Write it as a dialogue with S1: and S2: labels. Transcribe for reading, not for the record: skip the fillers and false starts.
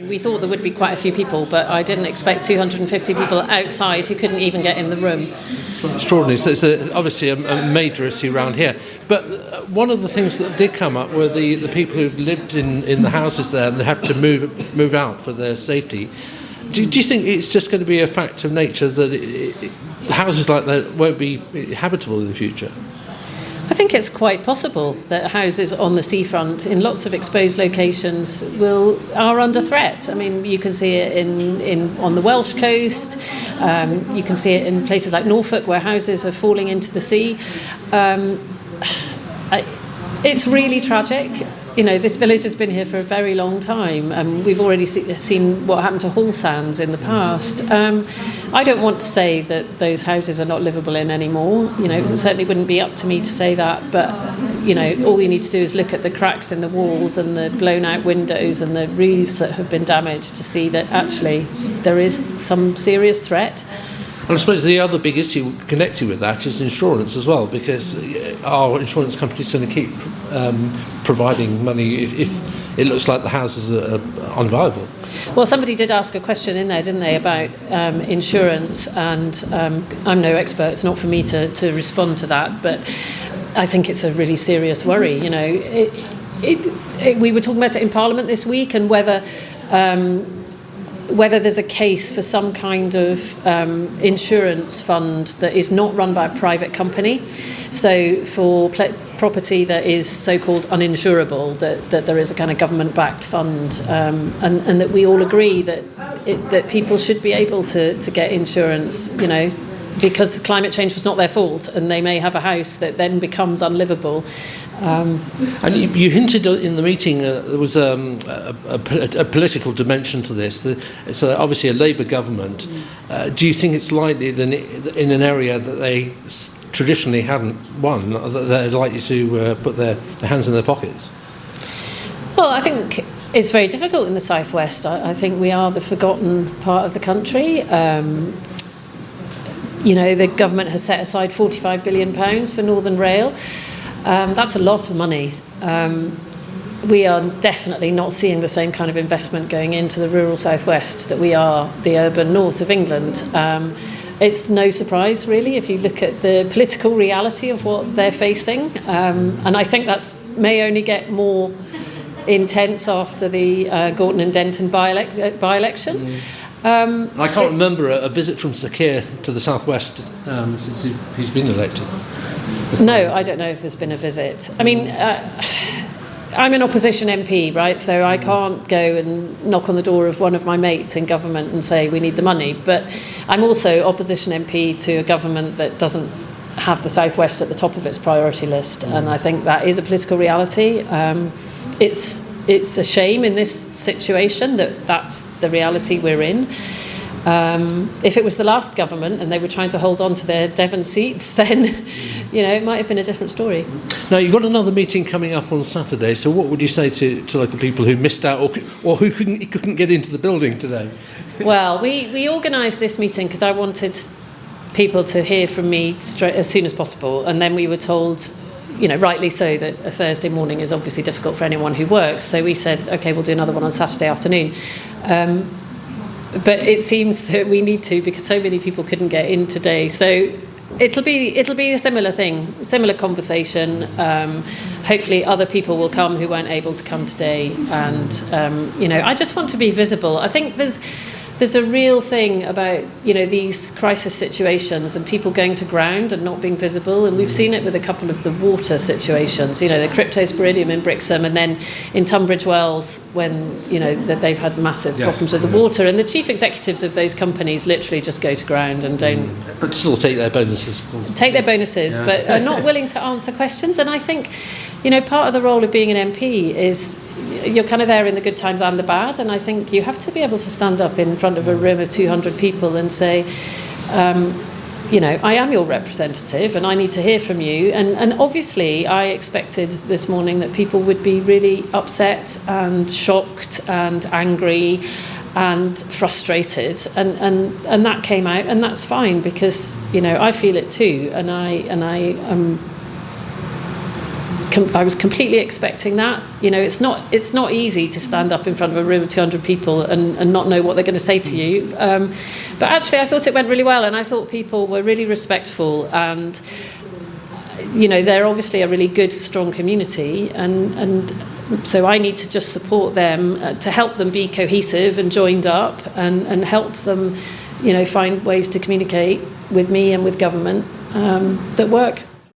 S1: We thought there would be quite a few people, but I didn't expect 250 people outside who couldn't even get in the room.
S2: Extraordinary. So it's obviously a major issue around here. But one of the things that did come up were the people who lived in the houses there, and they have to move out for their safety. Do you think it's just going to be a fact of nature that houses like that won't be habitable in the future?
S1: I think it's quite possible that houses on the seafront in lots of exposed locations are under threat. I mean, you can see it on the Welsh coast. You can see it in places like Norfolk where houses are falling into the sea. It's really tragic. You know, this village has been here for a very long time, and we've already seen what happened to Hall Sands in the past. I don't want to say that those houses are not livable in anymore. You know, it certainly wouldn't be up to me to say that, but, you know, all you need to do is look at the cracks in the walls and the blown out windows and the roofs that have been damaged to see that actually there is some serious threat.
S2: And I suppose the other big issue connected with that is insurance as well, because our insurance companies going to keep providing money if it looks like the houses are unviable.
S1: Well, somebody did ask a question in there, didn't they, about insurance, and I'm no expert, it's not for me to respond to that, but I think it's a really serious worry. You know, we were talking about it in Parliament this week, and whether there's a case for some kind of insurance fund that is not run by a private company. So for property that is so-called uninsurable, that there is a kind of government-backed fund, and that we all agree that people should be able to get insurance, you know, because climate change was not their fault, and they may have a house that then becomes unlivable.
S2: And you hinted in the meeting there was a political dimension to this. It's obviously a Labour government. Do you think it's likely that in an area that they traditionally haven't won, that they're likely to put their hands in their pockets?
S1: Well, I think it's very difficult in the southwest. I think we are the forgotten part of the country. You know, the government has set aside £45 billion for Northern Rail. That's a lot of money. We are definitely not seeing the same kind of investment going into the rural southwest that we are the urban north of England. It's no surprise, really, if you look at the political reality of what they're facing. And I think that may only get more intense after the Gorton and Denton by-election.
S2: I can't remember a visit from Sir Keir to the southwest since he's been elected.
S1: No, I don't know if there's been a visit. I mean, I'm an opposition MP, right? So I can't go and knock on the door of one of my mates in government and say we need the money. But I'm also opposition MP to a government that doesn't have the southwest at the top of its priority list, and I think that is a political reality. It's a shame in this situation that's the reality we're in. If it was the last government and they were trying to hold on to their Devon seats, then, you know, it might have been a different story.
S2: Now, you've got another meeting coming up on Saturday, so what would you say to local people who missed out or who couldn't get into the building today?
S1: Well, we organised this meeting because I wanted people to hear from me as soon as possible, and then we were told, you know, rightly so, that a Thursday morning is obviously difficult for anyone who works. So we said, OK, we'll do another one on Saturday afternoon. But it seems that we need to, because so many people couldn't get in today. So it'll be a similar thing, similar conversation. Hopefully other people will come who weren't able to come today. And, you know, I just want to be visible. I think there's a real thing about, you know, these crisis situations and people going to ground and not being visible, and we've seen it with a couple of the water situations, you know, the Cryptosporidium in Brixham, and then in Tunbridge Wells when, you know, that they've had massive problems with the water, and the chief executives of those companies literally just go to ground and don't...
S2: But still take their bonuses, of course.
S1: Take their bonuses, but are not willing to answer questions. And I think, you know, part of the role of being an MP is you're kind of there in the good times and the bad, and I think you have to be able to stand up in front of a room of 200 people and say, you know, I am your representative and I need to hear from you. And obviously I expected this morning that people would be really upset and shocked and angry and frustrated, and that came out, and that's fine, because, you know, I feel it too, and I I was completely expecting that. You know, it's not easy to stand up in front of a room of 200 people and not know what they're going to say to you. But actually, I thought it went really well, and I thought people were really respectful, and you know, they're obviously a really good, strong community, and so I need to just support them to help them be cohesive and joined up, and help them, you know, find ways to communicate with me and with government that work.